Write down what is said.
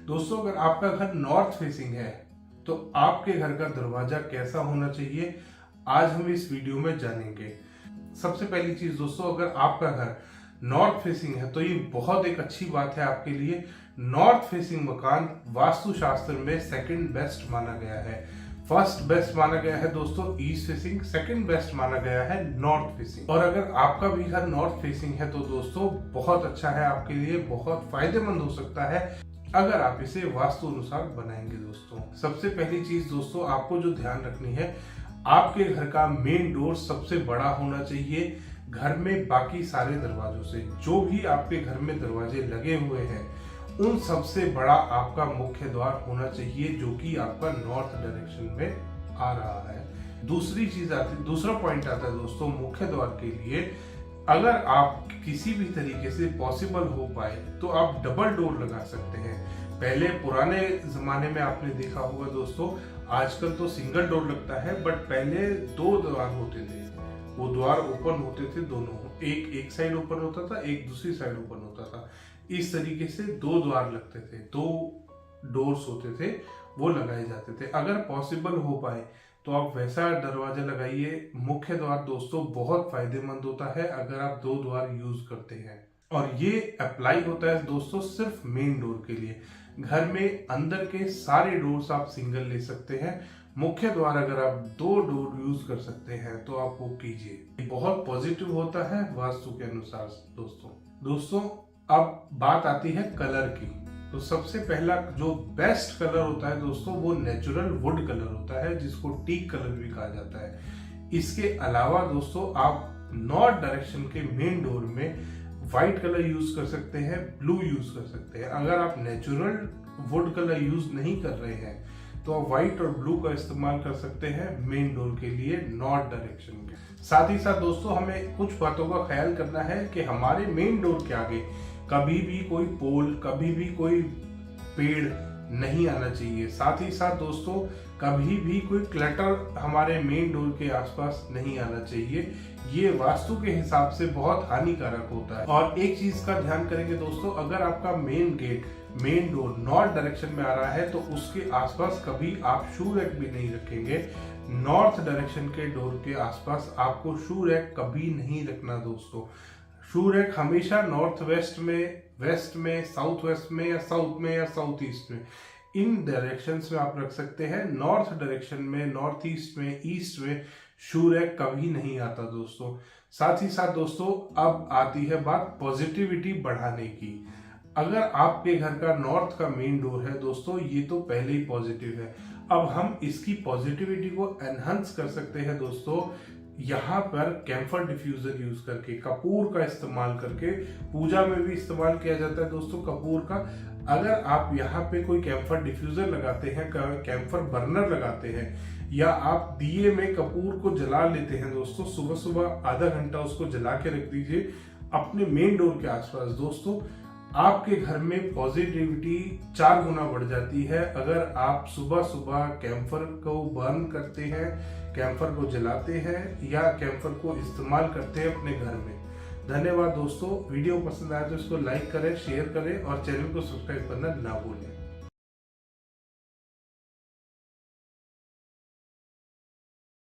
दोस्तों, अगर आपका घर नॉर्थ फेसिंग है तो आपके घर का दरवाजा कैसा होना चाहिए, आज हम इस वीडियो में जानेंगे। सबसे पहली चीज दोस्तों, अगर आपका घर नॉर्थ फेसिंग है तो ये बहुत एक अच्छी बात है आपके लिए। नॉर्थ फेसिंग मकान वास्तुशास्त्र में सेकंड बेस्ट माना गया है। फर्स्ट बेस्ट माना गया है दोस्तों ईस्ट फेसिंग, सेकंड बेस्ट माना गया है नॉर्थ फेसिंग। और अगर आपका भी घर नॉर्थ फेसिंग है तो दोस्तों बहुत अच्छा है आपके लिए, बहुत फायदेमंद हो सकता है अगर आप इसे वास्तु अनुसार बनाएंगे। दोस्तों, सबसे पहली चीज दोस्तों आपको जो ध्यान रखनी है, आपके घर का मेन डोर सबसे बड़ा होना चाहिए घर में बाकी सारे दरवाजों से। जो भी आपके घर में दरवाजे लगे हुए हैं उन सबसे बड़ा आपका मुख्य द्वार होना चाहिए, जो कि आपका नॉर्थ डायरेक्शन में आ रहा है। दूसरा पॉइंट आता है दोस्तों मुख्य द्वार के लिए, अगर आप किसी भी तरीके से पॉसिबल हो पाए तो आप डबल डोर लगा सकते हैं। पहले पुराने जमाने में आपने देखा होगा दोस्तों, आजकल तो सिंगल डोर लगता है, बट पहले दो द्वार होते थे। वो द्वार ओपन होते थे दोनों, एक साइड ओपन होता था, एक दूसरी साइड ओपन होता था। इस तरीके से दो द्वार लगते थे, दो डोर्स होते थे, वो लगाए जाते थे। अगर पॉसिबल हो पाए तो आप वैसा दरवाजा लगाइए। मुख्य द्वार दोस्तों बहुत फायदेमंद होता है अगर आप दो द्वार यूज करते हैं, और ये अप्लाई होता है दोस्तों सिर्फ मेन डोर के लिए। घर में अंदर के सारे डोर्स आप सिंगल ले सकते हैं। मुख्य द्वार अगर आप दो डोर यूज कर सकते हैं तो आप वो कीजिए, बहुत पॉजिटिव होता है वास्तु के अनुसार। दोस्तों अब बात आती है कलर की। तो सबसे पहला जो बेस्ट कलर होता है दोस्तों वो नेचुरल वुड कलर होता है, जिसको टीक कलर भी कहा जाता है। इसके अलावा दोस्तों आप नॉर्थ डायरेक्शन के मेन डोर में व्हाइट कलर यूज कर सकते हैं, ब्लू यूज कर सकते हैं। अगर आप नेचुरल वुड कलर यूज नहीं कर रहे हैं तो आप व्हाइट और ब्लू का इस्तेमाल कर सकते हैं मेन डोर के लिए नॉर्थ डायरेक्शन में। साथ ही साथ दोस्तों हमें कुछ बातों का ख्याल करना है कि हमारे मेन डोर के आगे कभी भी कोई पोल, कभी भी कोई पेड़ नहीं आना चाहिए। साथ ही साथ दोस्तों कभी भी कोई क्लटर हमारे मेन डोर के आसपास नहीं आना चाहिए। ये वास्तु के हिसाब से बहुत हानिकारक होता है। और एक चीज का ध्यान करेंगे दोस्तों, अगर आपका main gate, main door north direction में आ रहा है तो उसके आसपास कभी आप शू रैक भी नहीं रखेंगे। नॉर्थ डायरेक्शन के डोर के आसपास आपको शू रैक कभी नहीं रखना दोस्तों। शू रैक हमेशा नॉर्थ वेस्ट में, साउथ वेस्ट में, या साउथ में, या साउथ ईस्ट में, इन डायरेक्शंस में आप रख सकते हैं। नॉर्थ डायरेक्शन में, नॉर्थ ईस्ट में, ईस्ट में शू रैक कभी नहीं आता दोस्तों। साथ ही साथ दोस्तों अब आती है बात पॉजिटिविटी बढ़ाने की। अगर आपके घर का नॉर्थ का मेन डोर है दोस्तों, ये तो पहले ही पॉजिटिव है। अब हम इसकी पॉजिटिविटी को एनहांस कर सकते हैं दोस्तों, यहाँ पर कैम्फर डिफ्यूजर यूज करके, कपूर का इस्तेमाल करके। पूजा में भी इस्तेमाल किया जाता है दोस्तों कपूर का। अगर आप यहाँ पे कोई कैम्फर डिफ्यूजर लगाते हैं, कैम्फर बर्नर लगाते हैं, या आप दिए में कपूर को जला लेते हैं दोस्तों, सुबह सुबह आधा घंटा उसको जला के रख दीजिए अपने मेन डोर के आसपास। दोस्तों आपके घर में पॉजिटिविटी 4 गुना बढ़ जाती है अगर आप सुबह सुबह कैम्फर को बर्न करते हैं, कैम्फर को जलाते हैं, या कैम्फर को इस्तेमाल करते हैं अपने घर में। धन्यवाद दोस्तों। वीडियो पसंद आए तो इसको लाइक करें, शेयर करें और चैनल को सब्सक्राइब करना ना भूलें।